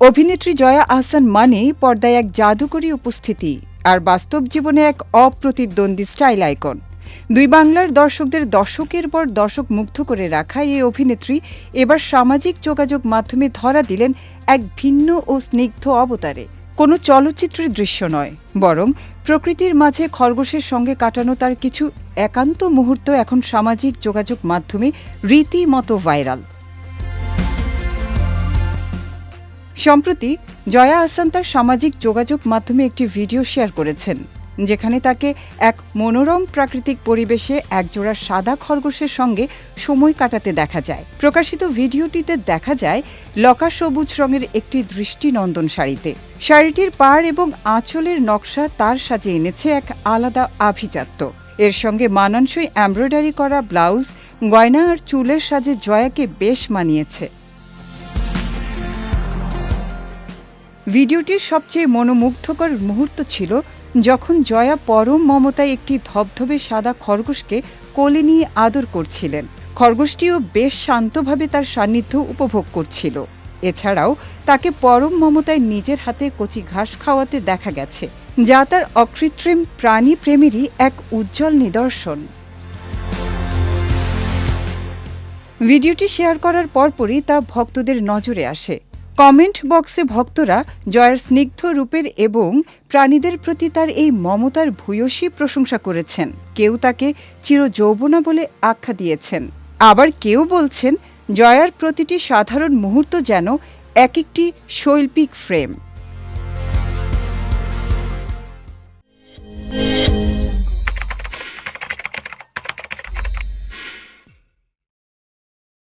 অভিনেত্রী জয়া আহসান মানেই পর্দায় এক জাদুকরী উপস্থিতি আর বাস্তব জীবনে এক অপ্রতিদ্বন্দ্বী স্টাইল আইকন। দুই বাংলার দর্শকদের দশকের পর দশক মুগ্ধ করে রাখা এই অভিনেত্রী এবার সামাজিক যোগাযোগ মাধ্যমে ধরা দিলেন এক ভিন্ন ও স্নিগ্ধ অবতারে। কোনো চলচ্চিত্রের দৃশ্য নয়, বরং প্রকৃতির মাঝে খরগোশের সঙ্গে কাটানো তার কিছু একান্ত মুহূর্ত এখন সামাজিক যোগাযোগ মাধ্যমে রীতিমতো ভাইরাল। সম্প্রতি জয়া আহসান তার সামাজিক যোগাযোগ মাধ্যমে একটি ভিডিও শেয়ার করেছেন, যেখানে তাকে এক মনোরম প্রাকৃতিক পরিবেশে একজোড়া সাদা খরগোশের সঙ্গে সময় কাটাতে দেখা যায়। প্রকাশিত ভিডিওটিতে দেখা যায় লকা সবুজ রঙের একটি দৃষ্টিনন্দন শাড়িতে। শাড়িটির পাড় এবং আঁচলের নকশা তার সাজে এনেছে এক আলাদা আভিজাত্য। এর সঙ্গে মানানসই এমব্রয়ডারি করা ব্লাউজ, গয়না আর চুলের সাজে জয়াকে বেশ মানিয়েছে। ভিডিওটির সবচেয়ে মনোমুগ্ধকর মুহূর্ত ছিল যখন জয়া পরম মমতায় একটি ধবধবে সাদা খরগোশকে কোলে নিয়ে আদর করছিলেন। খরগোশটিও বেশ শান্তভাবে তার সান্নিধ্য উপভোগ করছিল। এছাড়াও তাকে পরম মমতায় নিজের হাতে কচি ঘাস খাওয়াতে দেখা গেছে, যা তার অকৃত্রিম প্রাণী প্রেমেরই এক উজ্জ্বল নিদর্শন। ভিডিওটি শেয়ার করার পরপরই তা ভক্তদের নজরে আসে। কমেন্ট বক্সে ভক্তরা জয়ার স্নিগ্ধ রূপের এবং প্রাণীদের প্রতি তার এই মমতার ভূয়সী প্রশংসা করেছেন। কেউ তাকে চিরযৌবনা বলে আখ্যা দিয়েছেন, আবার কেউ বলছেন জয়ার প্রতিটি সাধারণ মুহূর্ত যেন এক একটি শৈল্পিক ফ্রেম।